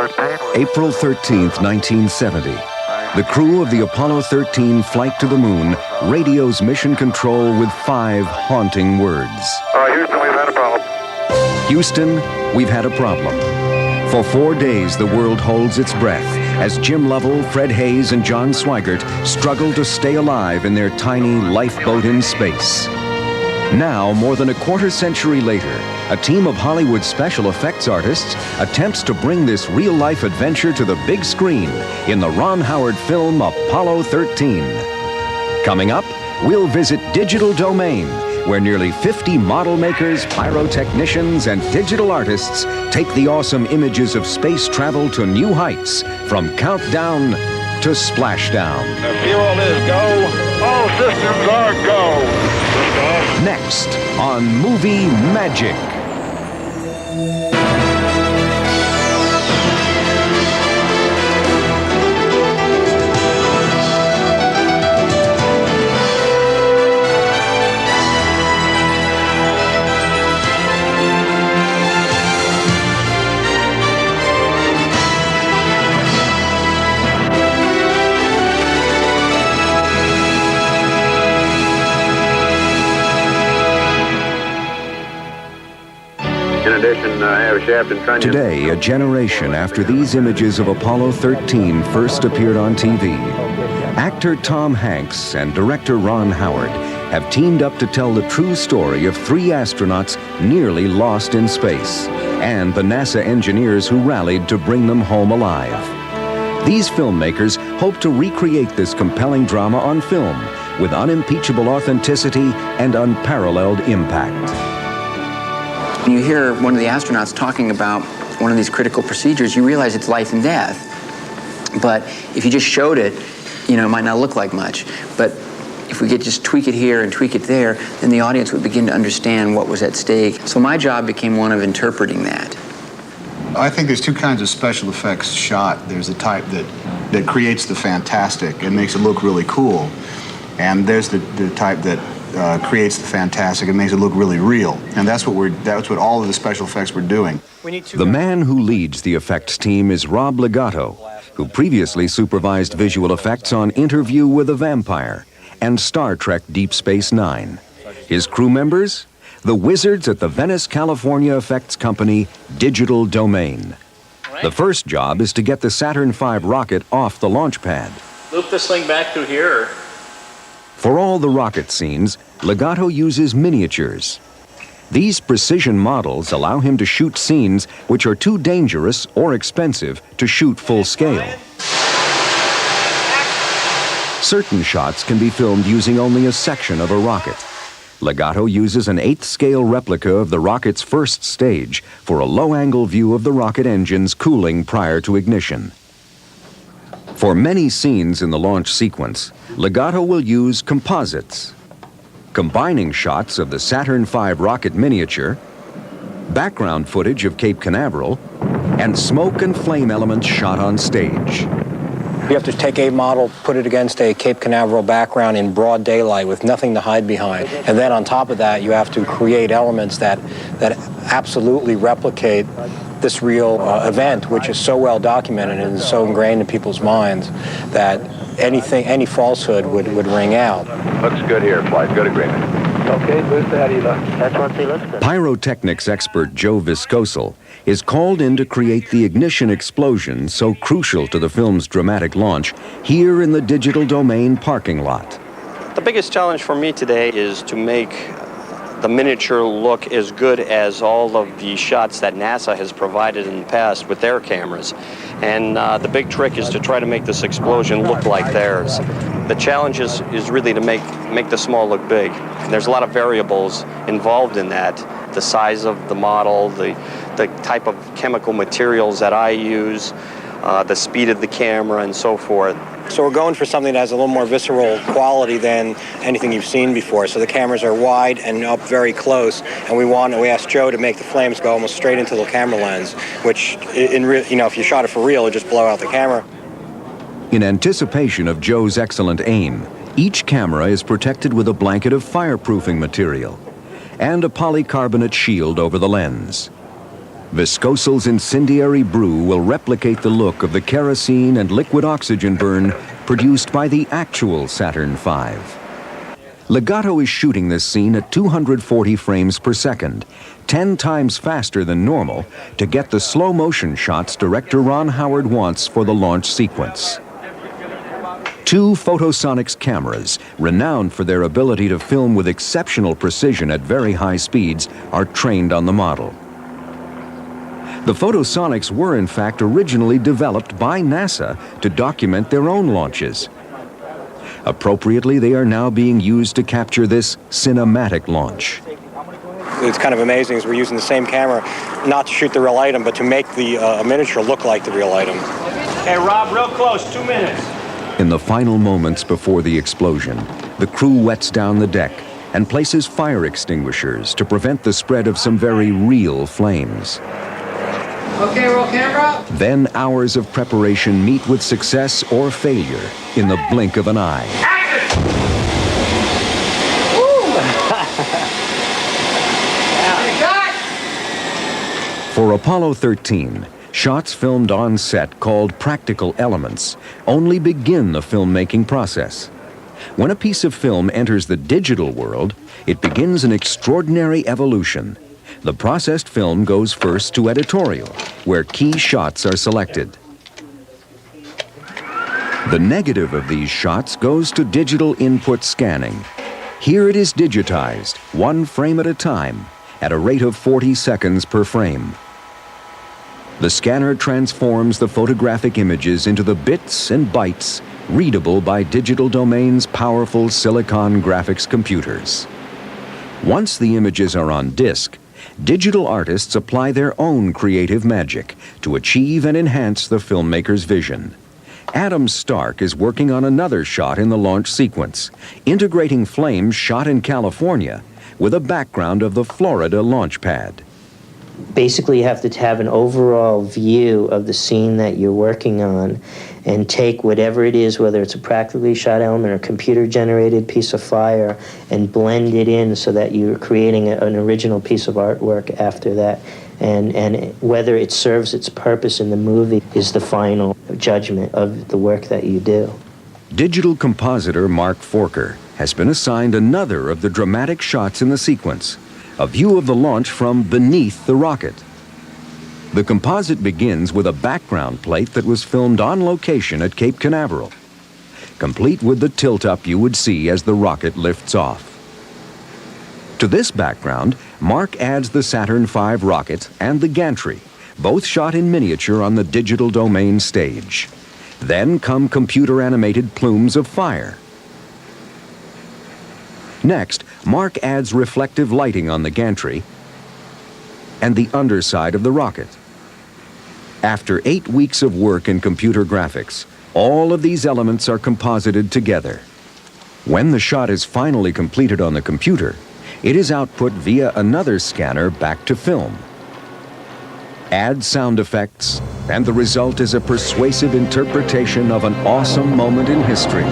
April 13th, 1970. The crew of the Apollo 13 flight to the moon radios mission control with 5 haunting words. Houston, we've had a problem. Houston, we've had a problem. For 4 days, the world holds its breath as Jim Lovell, Fred Hayes, and John Swigert struggle to stay alive in their tiny lifeboat in space. Now, more than a quarter century later, a team of Hollywood special effects artists attempts to bring this real-life adventure to the big screen in the Ron Howard film Apollo 13. Coming up, we'll visit Digital Domain, where nearly 50 model makers, pyrotechnicians, and digital artists take the awesome images of space travel to new heights, from countdown to splashdown. The fuel is go. All systems are go. Next on Movie Magic. Today, a generation after these images of Apollo 13 first appeared on TV, actor Tom Hanks and director Ron Howard have teamed up to tell the true story of 3 astronauts nearly lost in space and the NASA engineers who rallied to bring them home alive. These filmmakers hope to recreate this compelling drama on film with unimpeachable authenticity and unparalleled impact. When you hear one of the astronauts talking about one of these critical procedures, you realize it's life and death. But if you just showed it, it might not look like much. But if we could just tweak it here and tweak it there, then the audience would begin to understand what was at stake. So my job became one of interpreting that. I think there's 2 kinds of special effects shot. There's the type that creates the fantastic and makes it look really cool. And there's the type that creates the fantastic and makes it look really real. And that's what all of the special effects were doing. The man who leads the effects team is Rob Legato, who previously supervised visual effects on Interview with a Vampire and Star Trek Deep Space Nine. His crew members? The wizards at the Venice, California effects company, Digital Domain. The first job is to get the Saturn V rocket off the launch pad. Loop this thing back through here. For all the rocket scenes, Legato uses miniatures. These precision models allow him to shoot scenes which are too dangerous or expensive to shoot full scale. Certain shots can be filmed using only a section of a rocket. Legato uses an 8th scale replica of the rocket's first stage for a low-angle view of the rocket engines cooling prior to ignition. For many scenes in the launch sequence, Legato will use composites, combining shots of the Saturn V rocket miniature, background footage of Cape Canaveral, and smoke and flame elements shot on stage. You have to take a model, put it against a Cape Canaveral background in broad daylight with nothing to hide behind. And then on top of that, you have to create elements that absolutely replicate this real event, which is so well documented and is so ingrained in people's minds that any falsehood would ring out. Looks good here, flight. Good agreement. Okay, boost that, Ela. That's what they looked at. Pyrotechnics expert Joe Viscosal is called in to create the ignition explosion so crucial to the film's dramatic launch here in the Digital Domain parking lot. The biggest challenge for me today is to make the miniature look as good as all of the shots that NASA has provided in the past with their cameras. And the big trick is to try to make this explosion look like theirs. The challenge is really to make the small look big. And there's a lot of variables involved in that. The size of the model, the type of chemical materials that I use, the speed of the camera, and so forth. So we're going for something that has a little more visceral quality than anything you've seen before. So the cameras are wide and up very close, and we asked Joe to make the flames go almost straight into the camera lens, which, if you shot it for real, it'd just blow out the camera. In anticipation of Joe's excellent aim, each camera is protected with a blanket of fireproofing material and a polycarbonate shield over the lens. Viscosal's incendiary brew will replicate the look of the kerosene and liquid oxygen burn produced by the actual Saturn V. Legato is shooting this scene at 240 frames per second, 10 times faster than normal, to get the slow motion shots director Ron Howard wants for the launch sequence. Two Photosonics cameras, renowned for their ability to film with exceptional precision at very high speeds, are trained on the model. The Photosonics were in fact originally developed by NASA to document their own launches. Appropriately, they are now being used to capture this cinematic launch. It's kind of amazing as we're using the same camera not to shoot the real item, but to make the miniature look like the real item. Hey, Rob, real close, 2 minutes. In the final moments before the explosion, the crew wets down the deck and places fire extinguishers to prevent the spread of some very real flames. Okay, roll camera. Then hours of preparation meet with success or failure in the blink of an eye. For Apollo 13, shots filmed on set called practical elements only begin the filmmaking process. When a piece of film enters the digital world, it begins an extraordinary evolution. The processed film goes first to editorial, where key shots are selected. The negative of these shots goes to digital input scanning. Here it is digitized, 1 frame at a time, at a rate of 40 seconds per frame. The scanner transforms the photographic images into the bits and bytes readable by Digital Domain's powerful silicon graphics computers. Once the images are on disk, digital artists apply their own creative magic to achieve and enhance the filmmaker's vision. Adam Stark is working on another shot in the launch sequence, integrating flames shot in California with a background of the Florida launch pad. Basically, you have to have an overall view of the scene that you're working on and take whatever it is, whether it's a practically shot element or a computer-generated piece of fire, and blend it in so that you're creating an original piece of artwork after that. And whether it serves its purpose in the movie is the final judgment of the work that you do. Digital compositor Mark Forker has been assigned another of the dramatic shots in the sequence, a view of the launch from beneath the rocket. The composite begins with a background plate that was filmed on location at Cape Canaveral, complete with the tilt-up you would see as the rocket lifts off. To this background, Mark adds the Saturn V rocket and the gantry, both shot in miniature on the Digital Domain stage. Then come computer-animated plumes of fire. Next, Mark adds reflective lighting on the gantry and the underside of the rocket. After 8 weeks of work in computer graphics, all of these elements are composited together. When the shot is finally completed on the computer, it is output via another scanner back to film. Add sound effects, and the result is a persuasive interpretation of an awesome moment in history.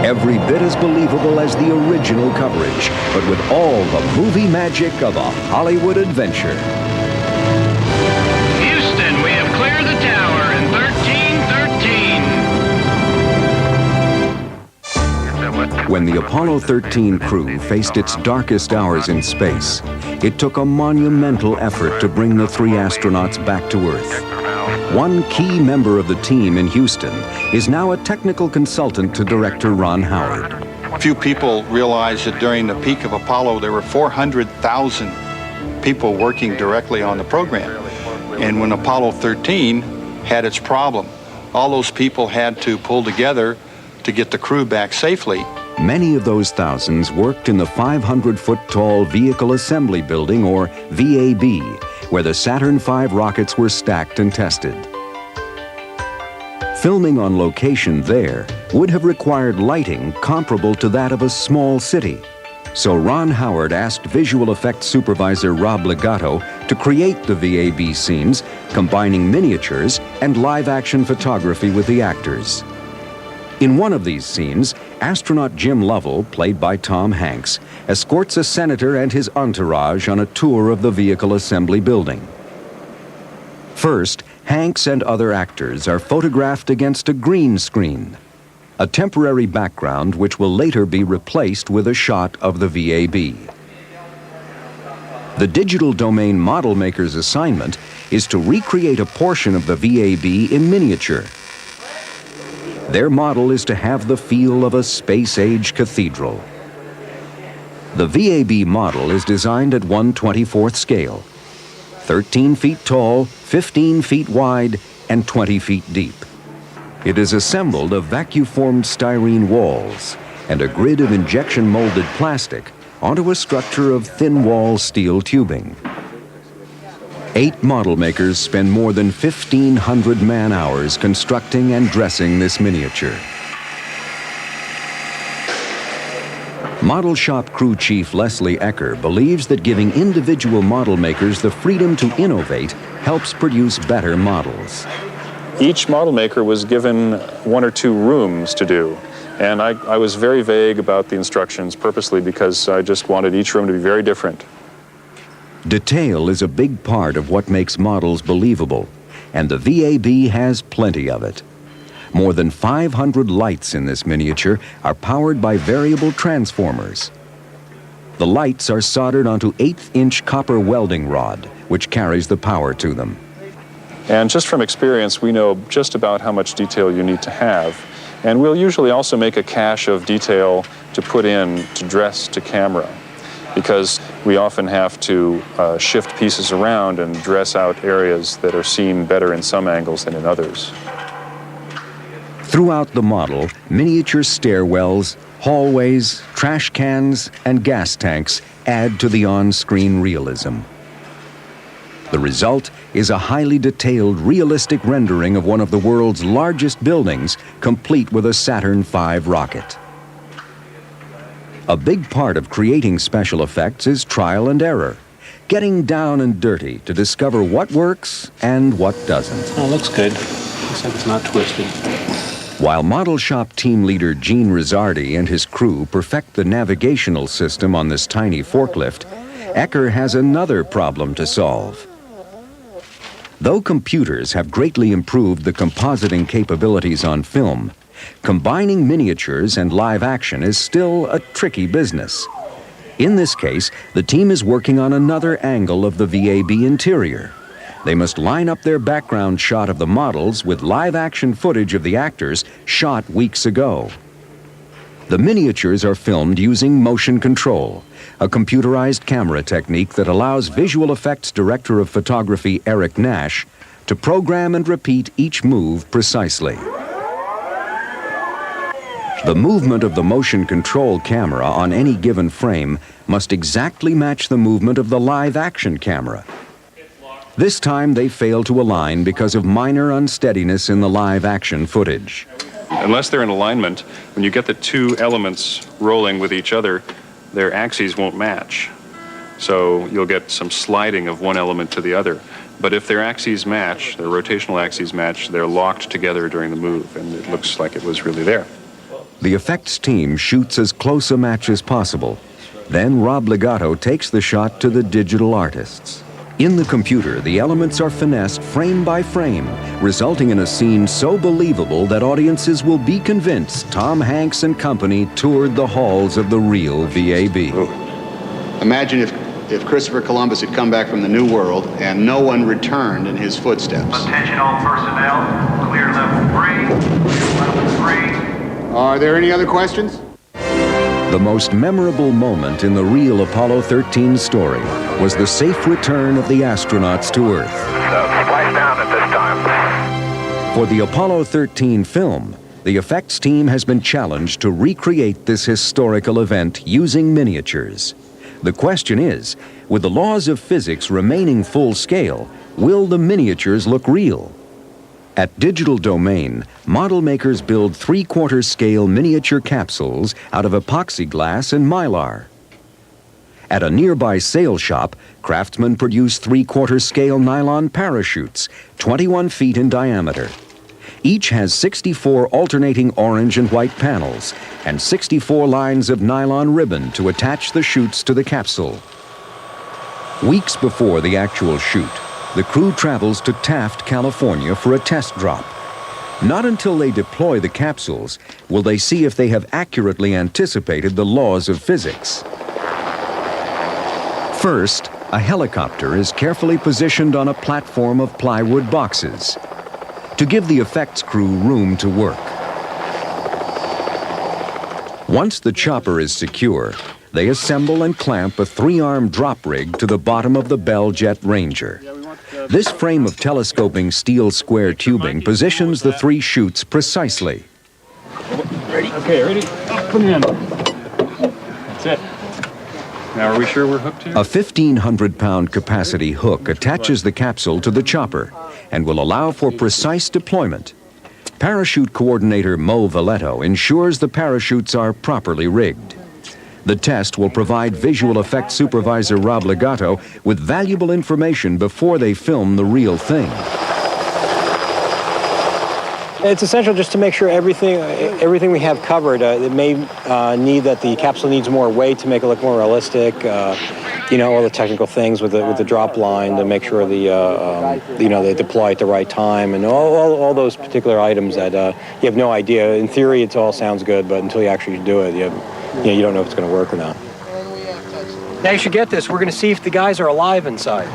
Every bit as believable as the original coverage, but with all the movie magic of a Hollywood adventure. Houston, we have cleared the tower in 1313. When the Apollo 13 crew faced its darkest hours in space, it took a monumental effort to bring the 3 astronauts back to Earth. One key member of the team in Houston is now a technical consultant to director Ron Howard. Few people realize that during the peak of Apollo, there were 400,000 people working directly on the program. And when Apollo 13 had its problem, all those people had to pull together to get the crew back safely. Many of those thousands worked in the 500-foot-tall Vehicle Assembly Building, or VAB, where the Saturn V rockets were stacked and tested. Filming on location there would have required lighting comparable to that of a small city. So Ron Howard asked visual effects supervisor Rob Legato to create the VAB scenes, combining miniatures and live-action photography with the actors. In one of these scenes, astronaut Jim Lovell, played by Tom Hanks, escorts a senator and his entourage on a tour of the Vehicle Assembly Building. First, Hanks and other actors are photographed against a green screen, a temporary background which will later be replaced with a shot of the VAB. The digital domain model maker's assignment is to recreate a portion of the VAB in miniature. Their model is to have the feel of a space-age cathedral. The VAB model is designed at 1/24th scale, 13 feet tall, 15 feet wide, and 20 feet deep. It is assembled of vacuum-formed styrene walls and a grid of injection-molded plastic onto a structure of thin-wall steel tubing. 8 model makers spend more than 1,500 man-hours constructing and dressing this miniature. Model shop crew chief Leslie Ecker believes that giving individual model makers the freedom to innovate helps produce better models. Each model maker was given 1 or 2 rooms to do, and I was very vague about the instructions purposely because I just wanted each room to be very different. Detail is a big part of what makes models believable, and the VAB has plenty of it. More than 500 lights in this miniature are powered by variable transformers. The lights are soldered onto 1/8-inch copper welding rod, which carries the power to them. And just from experience, we know just about how much detail you need to have. And we'll usually also make a cache of detail to put in to dress to camera, because we often have to shift pieces around and dress out areas that are seen better in some angles than in others. Throughout the model, miniature stairwells, hallways, trash cans, and gas tanks add to the on-screen realism. The result is a highly detailed, realistic rendering of one of the world's largest buildings, complete with a Saturn V rocket. A big part of creating special effects is trial and error, getting down and dirty to discover what works and what doesn't. Oh, looks good. Looks like it's not twisted. While model shop team leader Gene Rizzardi and his crew perfect the navigational system on this tiny forklift, Ecker has another problem to solve. Though computers have greatly improved the compositing capabilities on film, combining miniatures and live action is still a tricky business. In this case, the team is working on another angle of the VAB interior. They must line up their background shot of the models with live action footage of the actors shot weeks ago. The miniatures are filmed using motion control, a computerized camera technique that allows visual effects director of photography Eric Nash to program and repeat each move precisely. The movement of the motion control camera on any given frame must exactly match the movement of the live action camera. This time they fail to align because of minor unsteadiness in the live action footage. Unless they're in alignment, when you get the 2 elements rolling with each other, their axes won't match. So you'll get some sliding of one element to the other. But if their axes match, their rotational axes match, they're locked together during the move, and it looks like it was really there. The effects team shoots as close a match as possible. Then Rob Legato takes the shot to the digital artists. In the computer, the elements are finessed frame by frame, resulting in a scene so believable that audiences will be convinced Tom Hanks and company toured the halls of the real VAB. Imagine if Christopher Columbus had come back from the New World and no one returned in his footsteps. Attention all personnel, clear level 3. Are there any other questions? The most memorable moment in the real Apollo 13 story was the safe return of the astronauts to Earth. Splice down at this time. For the Apollo 13 film, the effects team has been challenged to recreate this historical event using miniatures. The question is, with the laws of physics remaining full scale, will the miniatures look real? At Digital Domain, model makers build 3/4 scale miniature capsules out of epoxy glass and mylar. At a nearby sail shop, craftsmen produce 3/4 scale nylon parachutes, 21 feet in diameter. Each has 64 alternating orange and white panels and 64 lines of nylon ribbon to attach the chutes to the capsule. Weeks before the actual shoot, the crew travels to Taft, California for a test drop. Not until they deploy the capsules will they see if they have accurately anticipated the laws of physics. First, a helicopter is carefully positioned on a platform of plywood boxes to give the effects crew room to work. Once the chopper is secure, they assemble and clamp a 3-arm drop rig to the bottom of the Bell Jet Ranger. This frame of telescoping steel square tubing positions the 3 chutes precisely. Ready? Okay, ready? Up and in. That's it. Now, are we sure we're hooked here? A 1,500-pound capacity hook attaches the capsule to the chopper and will allow for precise deployment. Parachute coordinator Mo Valletto ensures the parachutes are properly rigged. The test will provide visual effects supervisor Rob Legato with valuable information before they film the real thing. It's essential just to make sure everything we have covered. It may need that the capsule needs more weight to make it look more realistic. You know, all the technical things with the drop line to make sure they deploy at the right time, and all those particular items that you have no idea. In theory, it all sounds good, but until you actually do it, you don't know if it's going to work or not. Now you should get this. We're going to see if the guys are alive inside.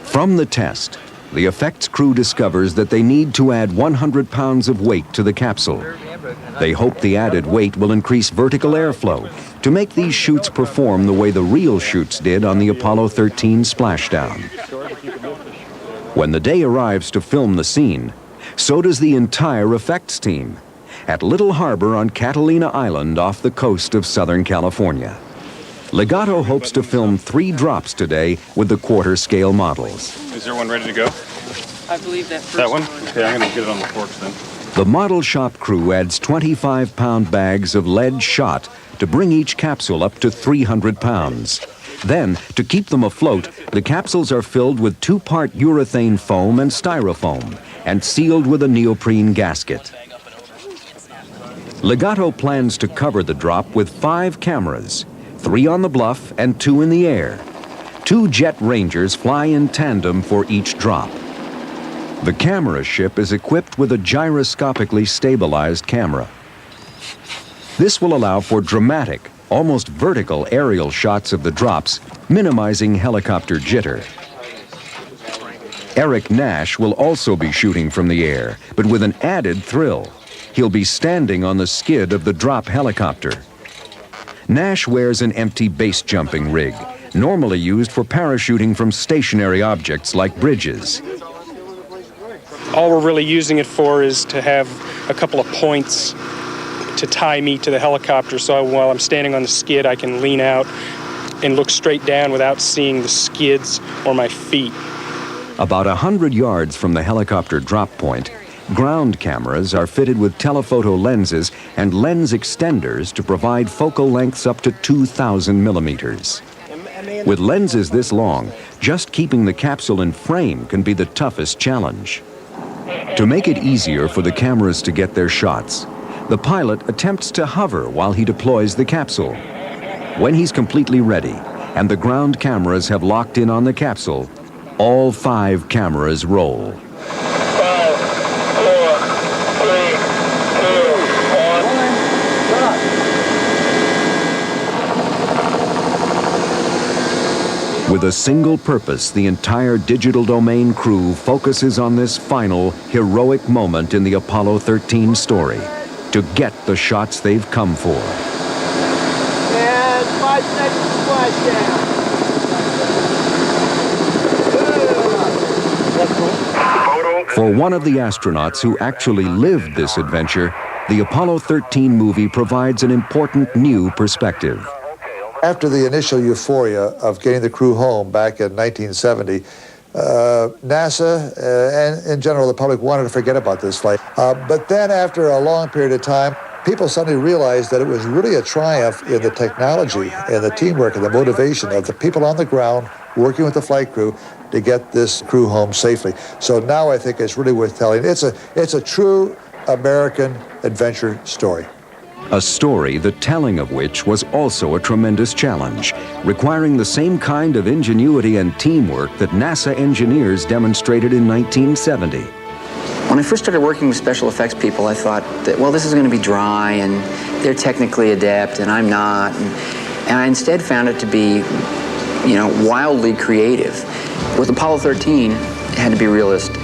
From the test, the effects crew discovers that they need to add 100 pounds of weight to the capsule. They hope the added weight will increase vertical airflow to make these chutes perform the way the real chutes did on the Apollo 13 splashdown. When the day arrives to film the scene, so does the entire effects team at Little Harbor on Catalina Island off the coast of Southern California. Legato hopes to film 3 drops today with the quarter-scale models. Is there one ready to go? I believe that first That one? Okay, I'm going to get it on the forks then. The model shop crew adds 25-pound bags of lead shot to bring each capsule up to 300 pounds. Then, to keep them afloat, the capsules are filled with 2-part urethane foam and styrofoam and sealed with a neoprene gasket. Legato plans to cover the drop with 5 cameras, 3 on the bluff and 2 in the air. 2 jet Rangers fly in tandem for each drop. The camera ship is equipped with a gyroscopically stabilized camera. This will allow for dramatic, almost vertical aerial shots of the drops, minimizing helicopter jitter. Eric Nash will also be shooting from the air, but with an added thrill. He'll be standing on the skid of the drop helicopter. Nash wears an empty base jumping rig, normally used for parachuting from stationary objects like bridges. All we're really using it for is to have a couple of points to tie me to the helicopter, so while I'm standing on the skid, I can lean out and look straight down without seeing the skids or my feet. About 100 yards from the helicopter drop point, ground cameras are fitted with telephoto lenses and lens extenders to provide focal lengths up to 2,000 millimeters. With lenses this long, just keeping the capsule in frame can be the toughest challenge. To make it easier for the cameras to get their shots, the pilot attempts to hover while he deploys the capsule. When he's completely ready and the ground cameras have locked in on the capsule, all 5 cameras roll. 5, 4, 3, 2, 1. With a single purpose, the entire digital domain crew focuses on this final, heroic moment in the Apollo 13 story, to get the shots they've come for. And 5 seconds splashdown. For one of the astronauts who actually lived this adventure, the Apollo 13 movie provides an important new perspective. After the initial euphoria of getting the crew home back in 1970, NASA and in general the public wanted to forget about this flight. But then after a long period of time, people suddenly realized that it was really a triumph in the technology and the teamwork and the motivation of the people on the ground working with the flight crew to get this crew home safely. So now I think it's really worth telling. It's a true American adventure story. A story, the telling of which was also a tremendous challenge, requiring the same kind of ingenuity and teamwork that NASA engineers demonstrated in 1970. When I first started working with special effects people, I thought that, well, this is going to be dry, and they're technically adept, and I'm not. And I instead found it to be, you know, wildly creative. With Apollo 13, it had to be realistic,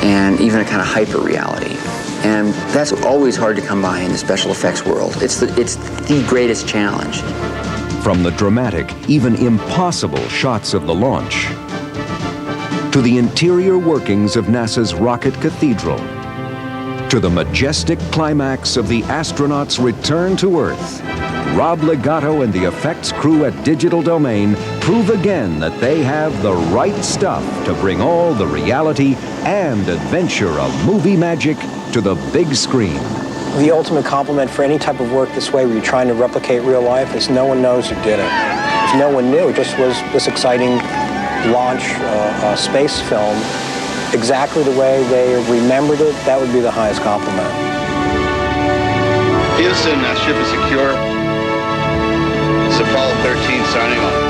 and even a kind of hyper-reality. And that's always hard to come by in the special effects world. It's the greatest challenge. From the dramatic, even impossible shots of the launch, to the interior workings of NASA's rocket cathedral, to the majestic climax of the astronauts' return to Earth, Rob Legato and the effects crew at Digital Domain prove again that they have the right stuff to bring all the reality and adventure of movie magic to the big screen. The ultimate compliment for any type of work this way where you're trying to replicate real life is no one knows who did it. If no one knew, it just was this exciting launch space film exactly the way they remembered it. That would be the highest compliment. Houston, that ship is secure. It's Apollo 13 signing off.